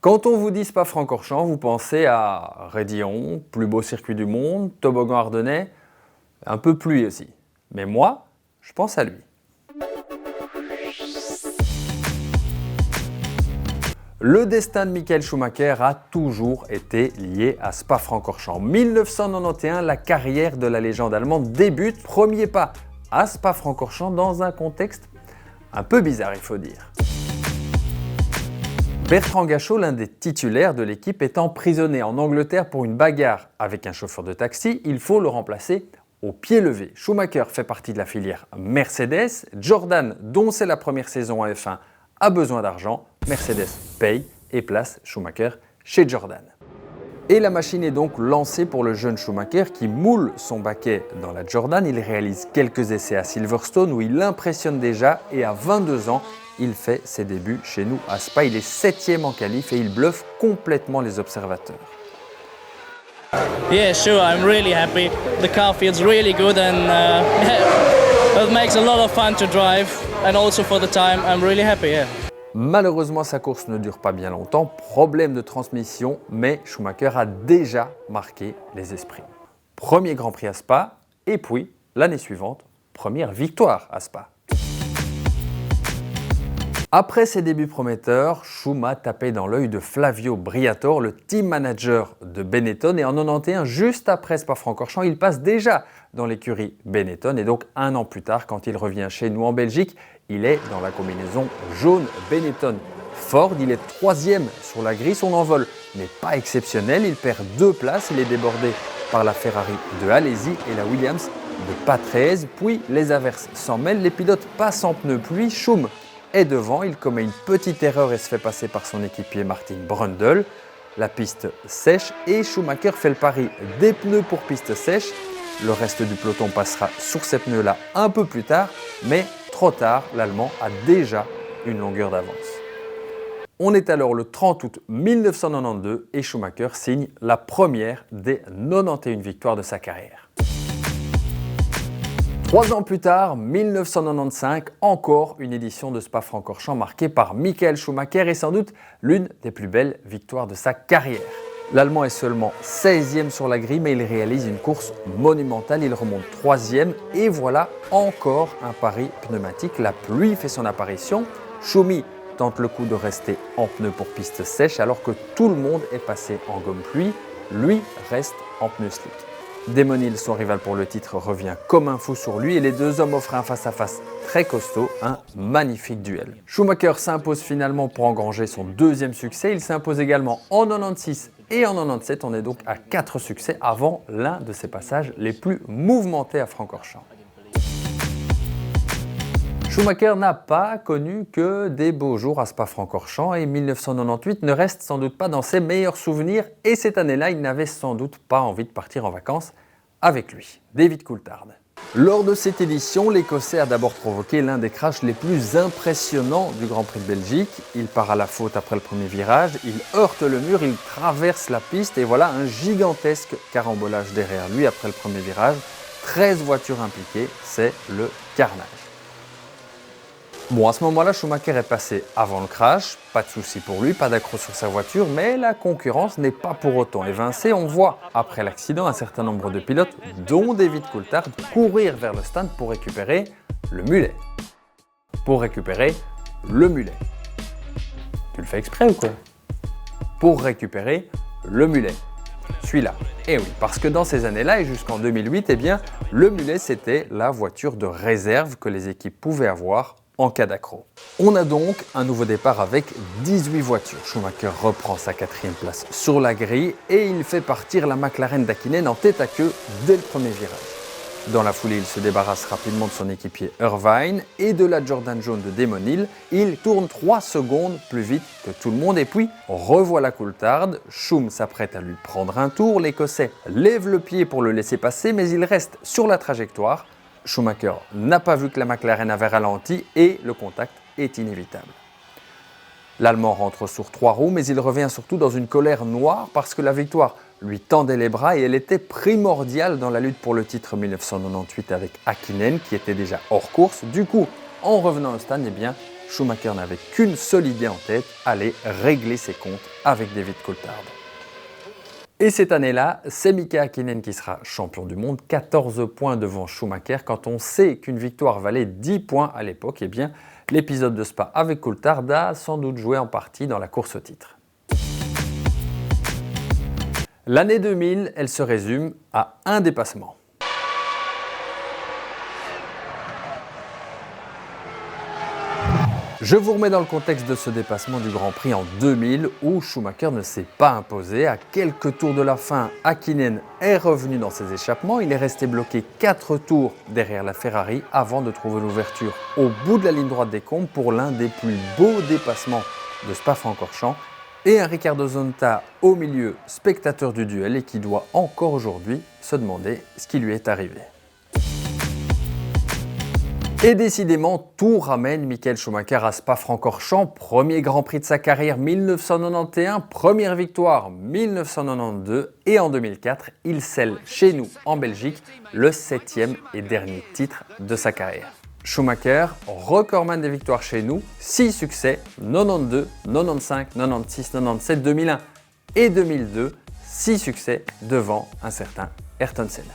Quand on vous dit Spa-Francorchamps, vous pensez à Raidillon, plus beau circuit du monde, toboggan ardennais, un peu pluie aussi. Mais moi, je pense à lui. Le destin de Michael Schumacher a toujours été lié à Spa-Francorchamps. En 1991, la carrière de la légende allemande débute. Premier pas à Spa-Francorchamps dans un contexte un peu bizarre, il faut dire. Bertrand Gachot, l'un des titulaires de l'équipe, est emprisonné en Angleterre pour une bagarre avec un chauffeur de taxi. Il faut le remplacer au pied levé. Schumacher fait partie de la filière Mercedes. Jordan, dont c'est la première saison en F1, a besoin d'argent. Mercedes paye et place Schumacher chez Jordan. Et la machine est donc lancée pour le jeune Schumacher qui moule son baquet dans la Jordan. Il réalise quelques essais à Silverstone où il impressionne déjà et à 22 ans, il fait ses débuts chez nous à Spa. Il est 7e en qualif et il bluffe complètement les observateurs. Yeah, sure, I'm really happy. The car feels really good and it makes a lot of fun to drive. And also for the time, I'm really happy, yeah. Malheureusement, sa course ne dure pas bien longtemps. Problème de transmission, mais Schumacher a déjà marqué les esprits. Premier Grand Prix à Spa et puis, l'année suivante, première victoire à Spa. Après ses débuts prometteurs, Schuma tapait dans l'œil de Flavio Briatore, le team manager de Benetton. Et en 91, juste après Spa-Francorchamps, il passe déjà dans l'écurie Benetton. Et donc, un an plus tard, quand il revient chez nous en Belgique, il est dans la combinaison jaune Benetton. Ford, il est 3e sur la grille. Son envol n'est pas exceptionnel. Il perd 2 places. Il est débordé par la Ferrari de Alesi et la Williams de Patrese. Puis, les averses s'en mêlent. Les pilotes passent en pneus pluie. Schum est devant, il commet une petite erreur et se fait passer par son équipier Martin Brundle. La piste sèche et Schumacher fait le pari des pneus pour piste sèche. Le reste du peloton passera sur ces pneus-là un peu plus tard, mais trop tard, l'Allemand a déjà une longueur d'avance. On est alors le 30 août 1992 et Schumacher signe la première des 91 victoires de sa carrière. 3 ans plus tard, 1995, encore une édition de Spa-Francorchamps marquée par Michael Schumacher et sans doute l'une des plus belles victoires de sa carrière. L'Allemand est seulement 16e sur la grille, mais il réalise une course monumentale. Il remonte 3e et voilà encore un pari pneumatique. La pluie fait son apparition. Schumi tente le coup de rester en pneu pour piste sèche alors que tout le monde est passé en gomme pluie. Lui reste en pneu slick. Damon Hill, son rival pour le titre, revient comme un fou sur lui et les deux hommes offrent un face-à-face très costaud, un magnifique duel. Schumacher s'impose finalement pour engranger son 2e succès. Il s'impose également en 96 et en 97. On est donc à 4 succès avant l'un de ses passages les plus mouvementés à Francorchamps. Schumacher n'a pas connu que des beaux jours à Spa-Francorchamps et 1998 ne reste sans doute pas dans ses meilleurs souvenirs et cette année-là, il n'avait sans doute pas envie de partir en vacances avec lui, David Coulthard. Lors de cette édition, l'Écossais a d'abord provoqué l'un des crashs les plus impressionnants du Grand Prix de Belgique. Il part à la faute après le premier virage, il heurte le mur, il traverse la piste et voilà un gigantesque carambolage derrière lui après le premier virage. 13 voitures impliquées, c'est le carnage. Bon, à ce moment-là, Schumacher est passé avant le crash, pas de souci pour lui, pas d'accroc sur sa voiture, mais la concurrence n'est pas pour autant évincée. On voit, après l'accident, un certain nombre de pilotes, dont David Coulthard, courir vers le stand pour récupérer le mulet. Pour récupérer le mulet. Tu le fais exprès ou quoi? Pour récupérer le mulet. Celui-là. Et oui, parce que dans ces années-là et jusqu'en 2008, eh bien, le mulet, c'était la voiture de réserve que les équipes pouvaient avoir en cas d'accroc. On a donc un nouveau départ avec 18 voitures. Schumacher reprend sa 4e place sur la grille et il fait partir la McLaren d'Hakkinen en tête à queue dès le premier virage. Dans la foulée, il se débarrasse rapidement de son équipier Irvine et de la Jordan jaune de Damon Hill. Il tourne 3 secondes plus vite que tout le monde et puis revoilà Coulthard. Schum s'apprête à lui prendre un tour. L'Écossais lève le pied pour le laisser passer mais il reste sur la trajectoire. Schumacher n'a pas vu que la McLaren avait ralenti et le contact est inévitable. L'Allemand rentre sur 3 roues, mais il revient surtout dans une colère noire parce que la victoire lui tendait les bras et elle était primordiale dans la lutte pour le titre 1998 avec Hakkinen qui était déjà hors course. Du coup, en revenant au stand, eh bien, Schumacher n'avait qu'une seule idée en tête, aller régler ses comptes avec David Coulthard. Et cette année-là, c'est Mika Häkkinen qui sera champion du monde, 14 points devant Schumacher. Quand on sait qu'une victoire valait 10 points à l'époque, eh bien, l'épisode de Spa avec Coulthard a sans doute joué en partie dans la course au titre. L'année 2000, elle se résume à un dépassement. Je vous remets dans le contexte de ce dépassement du Grand Prix en 2000 où Schumacher ne s'est pas imposé. À quelques tours de la fin, Häkkinen est revenu dans ses échappements. Il est resté bloqué 4 tours derrière la Ferrari avant de trouver l'ouverture au bout de la ligne droite des combes pour l'un des plus beaux dépassements de Spa-Francorchamps. Et un Ricardo Zonta au milieu, spectateur du duel et qui doit encore aujourd'hui se demander ce qui lui est arrivé. Et décidément, tout ramène Michael Schumacher à Spa-Francorchamps, premier Grand Prix de sa carrière 1991, première victoire 1992 et en 2004, il scelle chez nous en Belgique le 7e et dernier titre de sa carrière. Schumacher, recordman des victoires chez nous, 6 succès, 92, 95, 96, 97, 2001 et 2002, 6 succès devant un certain Ayrton Senna.